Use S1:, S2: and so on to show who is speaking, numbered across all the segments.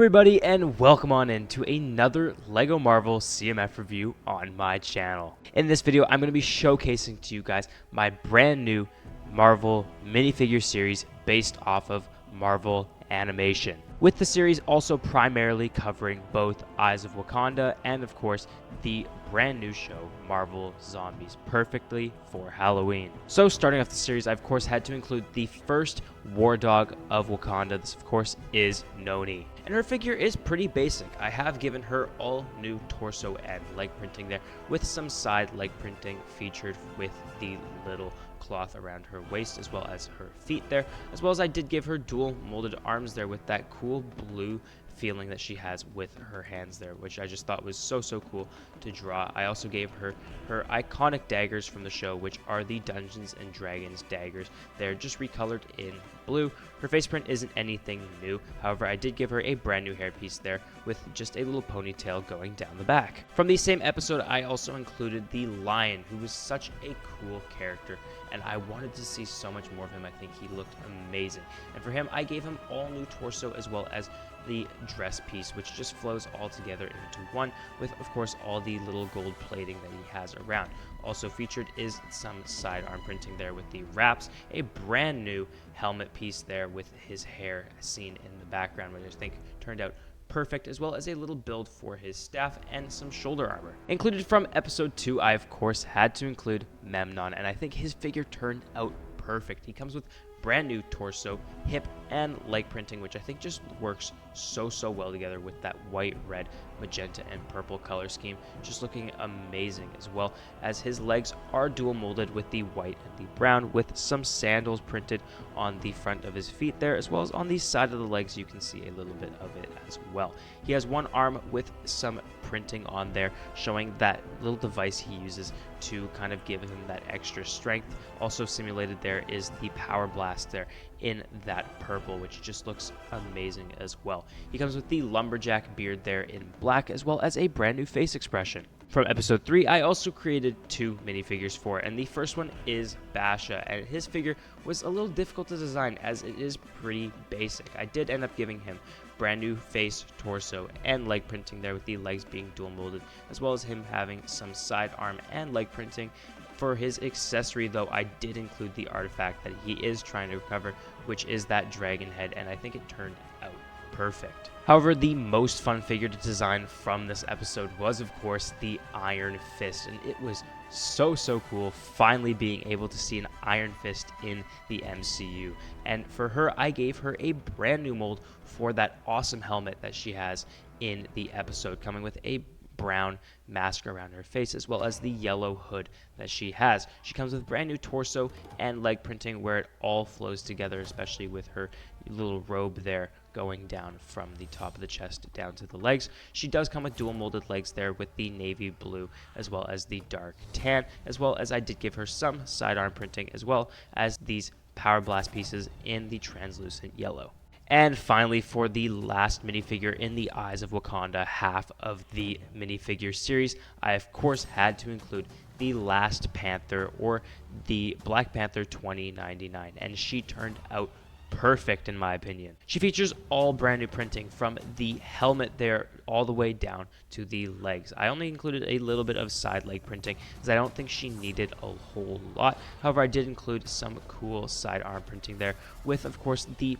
S1: Everybody, and welcome on into another LEGO Marvel CMF review on my channel. In this video, I'm going to be showcasing to you guys my brand new Marvel minifigure series based off of Marvel animation, with the series also primarily covering both Eyes of Wakanda and of course the brand new show Marvel Zombies, perfectly for Halloween. So starting off the series, I of course had to include the first war dog of Wakanda. This of course is Noni, and her figure is pretty basic. I have given her all new torso and leg printing there, with some side leg printing featured with the little cloth around her waist as well as her feet there, as well as I did give her dual molded arms there with that cool blue feeling that she has with her hands there, which I just thought was so cool to draw. I also gave her iconic daggers from the show, which are the Dungeons and Dragons daggers. They're just recolored in blue. Her face print isn't anything new, however I did give her a brand new hairpiece there with just a little ponytail going down the back. From the same episode, I also included the lion, who was such a cool character, and I wanted to see so much more of him. I think he looked amazing, and for him I gave him all new torso as well as the dress piece, which just flows all together into one, with of course all the little gold plating that he has around. Also featured is some sidearm printing there with the wraps, a brand new helmet piece there with his hair seen in the background, which I think turned out perfect, as well as a little build for his staff and some shoulder armor. Included from episode 2, I of course had to include Memnon, and I think his figure turned out perfect. He comes with brand new torso, hip, and leg printing, which I think just works so well together with that white, red, magenta, and purple color scheme, just looking amazing, as well as his legs are dual molded with the white and the brown, with some sandals printed on the front of his feet there, as well as on the side of the legs you can see a little bit of it as well. He has one arm with some printing on there, showing that little device he uses to kind of give him that extra strength. Also simulated there is the power blast there in that purple, which just looks amazing as well. He comes with the lumberjack beard there in black, as well as a brand new face expression. From episode 3, I also created 2 minifigures for, and the first one is Basha, and his figure was a little difficult to design as it is pretty basic. I did end up giving him brand new face, torso, and leg printing there, with the legs being dual molded, as well as him having some side arm and leg printing. For his accessory, though, I did include the artifact that he is trying to recover, which is that dragon head, and I think it turned out perfect. However, the most fun figure to design from this episode was, of course, the Iron Fist, and it was so cool finally being able to see an Iron Fist in the MCU. And for her, I gave her a brand new mold for that awesome helmet that she has in the episode, coming with a brown mask around her face, as well as the yellow hood that she has. She comes with brand new torso and leg printing where it all flows together, especially with her little robe there going down from the top of the chest down to the legs. She does come with dual molded legs there with the navy blue as well as the dark tan, as well as I did give her some sidearm printing as well as these power blast pieces in the translucent yellow. And finally, for the last minifigure in the Eyes of Wakanda half of the minifigure series, I of course had to include the last Panther, or the Black Panther 2099, and she turned out perfect in my opinion. She features all brand new printing from the helmet there all the way down to the legs. I only included a little bit of side leg printing as I don't think she needed a whole lot. However, I did include some cool side arm printing there with, of course, the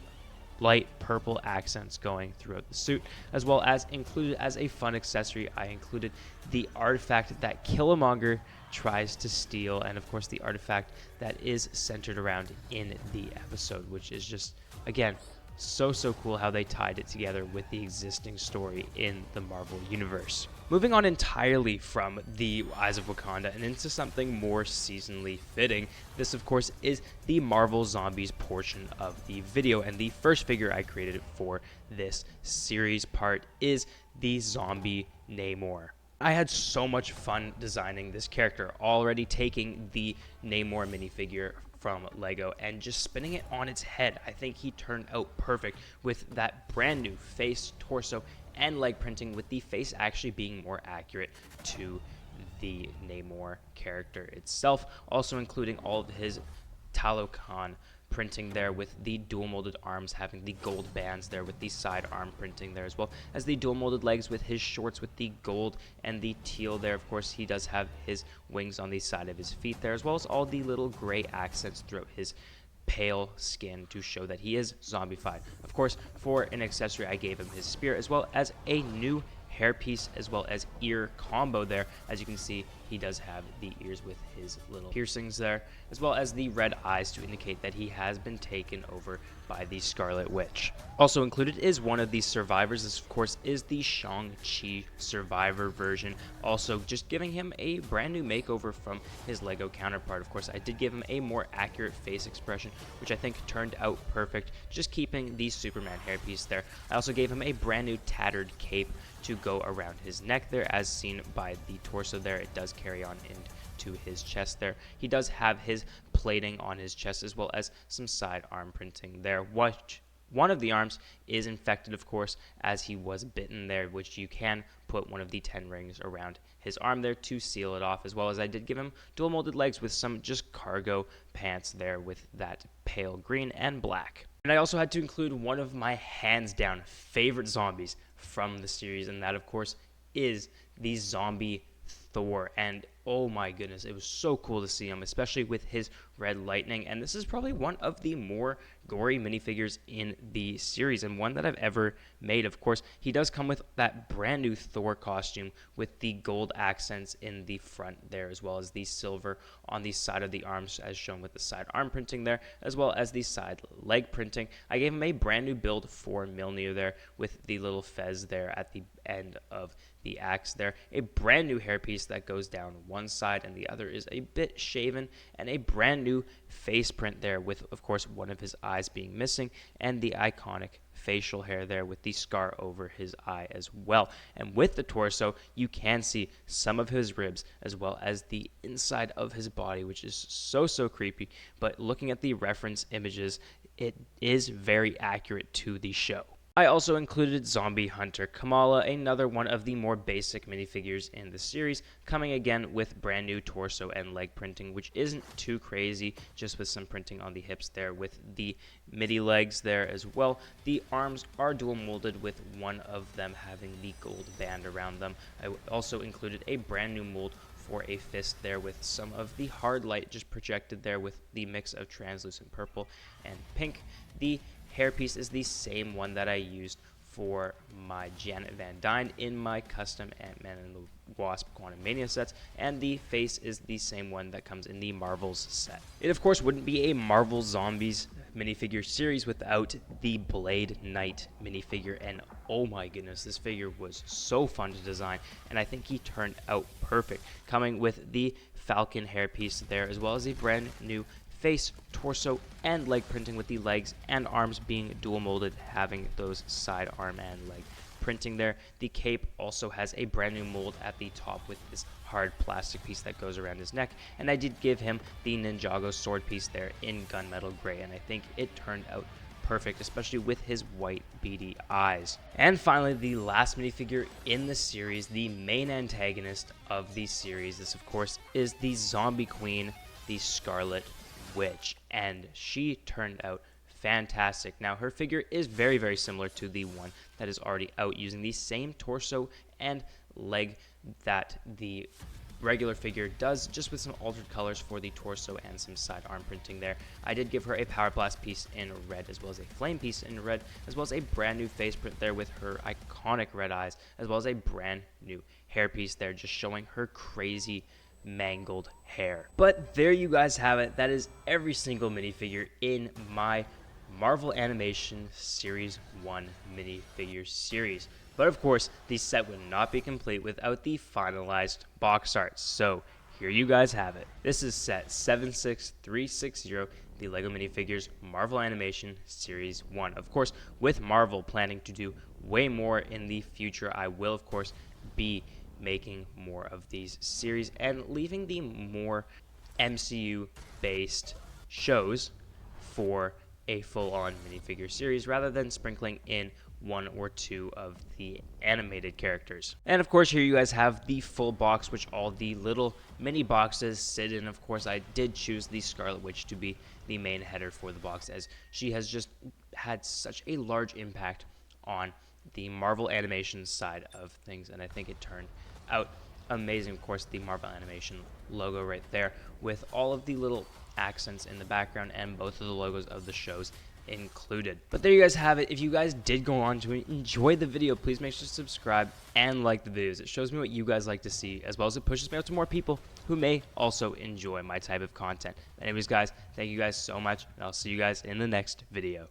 S1: light purple accents going throughout the suit, as well as included as a fun accessory, I included the artifact that Killmonger tries to steal, and of course the artifact that is centered around in the episode, which is just, again, so cool how they tied it together with the existing story in the Marvel universe. Moving on entirely from the Eyes of Wakanda and into something more seasonally fitting, this of course is the Marvel Zombies portion of the video, and the first figure I created for this series part is the Zombie Namor. I had so much fun designing this character, already taking the Namor minifigure from LEGO and just spinning it on its head. I think he turned out perfect with that brand new face, torso, and leg printing, with the face actually being more accurate to the Namor character itself, also including all of his Talokan printing there with the dual molded arms having the gold bands there with the side arm printing there, as well as the dual molded legs with his shorts with the gold and the teal there. Of course, he does have his wings on the side of his feet there, as well as all the little gray accents throughout his pale skin to show that he is zombified. Of course, for an accessory, I gave him his spear as well as a new hairpiece as well as ear combo there. As you can see, he does have the ears with his little piercings there, as well as the red eyes to indicate that he has been taken over by the Scarlet Witch. Also included is one of these survivors. This, of course, is the Shang-Chi survivor version, also just giving him a brand new makeover from his Lego counterpart. Of course, I did give him a more accurate face expression, which I think turned out perfect, just keeping the Superman hairpiece there. I also gave him a brand new tattered cape to go around his neck there, as seen by the torso there. It does carry on into his chest there. He does have his plating on his chest as well as some side arm printing there. One of the arms is infected, of course, as he was bitten there, which you can put one of the 10 rings around his arm there to seal it off, as well as I did give him dual molded legs with some just cargo pants there with that pale green and black. And I also had to include one of my hands down favorite zombies from the series, and that, of course, is the Zombie Thor. And oh my goodness, it was so cool to see him, especially with his red lightning. And this is probably one of the more gory minifigures in the series, and one that I've ever made. Of course, he does come with that brand new Thor costume with the gold accents in the front there, as well as the silver on the side of the arms, as shown with the side arm printing there, as well as the side leg printing. I gave him a brand new build for Mjolnir there with the little fez there at the end of the axe there, a brand new hairpiece that goes down one side and the other is a bit shaven, and a brand new face print there with, of course, one of his eyes being missing, and the iconic facial hair there with the scar over his eye as well. And with the torso, you can see some of his ribs as well as the inside of his body, which is so creepy. But looking at the reference images, it is very accurate to the show. I also included Zombie Hunter Kamala, another one of the more basic minifigures in the series, coming again with brand new torso and leg printing, which isn't too crazy, just with some printing on the hips there with the midi legs there as well. The arms are dual molded, with one of them having the gold band around them. I also included a brand new mold for a fist there with some of the hard light just projected there with the mix of translucent purple and pink. The hairpiece is the same one that I used for my Janet Van Dyne in my custom Ant-Man and the Wasp Quantumania sets, and the face is the same one that comes in the Marvels set. It, of course, wouldn't be a Marvel Zombies minifigure series without the Bladeknight minifigure, and oh my goodness, this figure was so fun to design, and I think he turned out perfect, coming with the Falcon hairpiece there, as well as a brand new face, torso, and leg printing, with the legs and arms being dual molded, having those side arm and leg printing there. The cape also has a brand new mold at the top with this hard plastic piece that goes around his neck, and I did give him the Ninjago sword piece there in gunmetal gray, and I think it turned out perfect, especially with his white beady eyes. And finally, the last minifigure in the series, the main antagonist of the series, this of course is the Zombie Queen, the Scarlet Witch, and she turned out fantastic. Now, her figure is very similar to the one that is already out, using the same torso and leg that the regular figure does, just with some altered colors for the torso and some side arm printing there. I did give her a Power Blast piece in red, as well as a Flame piece in red, as well as a brand new face print there with her iconic red eyes, as well as a brand new hair piece there, just showing her crazy mangled hair. But there you guys have it. That is every single minifigure in my Marvel Animation Series 1 minifigure series. But of course, the set would not be complete without the finalized box art. So here you guys have it. This is set 76360, the LEGO minifigures Marvel Animation Series 1. Of course, with Marvel planning to do way more in the future, I will of course be making more of these series and leaving the more MCU based shows for a full-on minifigure series, rather than sprinkling in one or two of the animated characters. And of course, here you guys have the full box, which all the little mini boxes sit in. Of course, I did choose the Scarlet Witch to be the main header for the box, as she has just had such a large impact on the Marvel animation side of things, and I think it turned out amazing. Of course, the Marvel animation logo right there with all of the little accents in the background and both of the logos of the shows included. But there you guys have it. If you guys did go on to enjoy the video, please make sure to subscribe and like the videos. It shows me what you guys like to see, as well as it pushes me out to more people who may also enjoy my type of content. Anyways, guys, thank you guys so much, and I'll see you guys in the next video.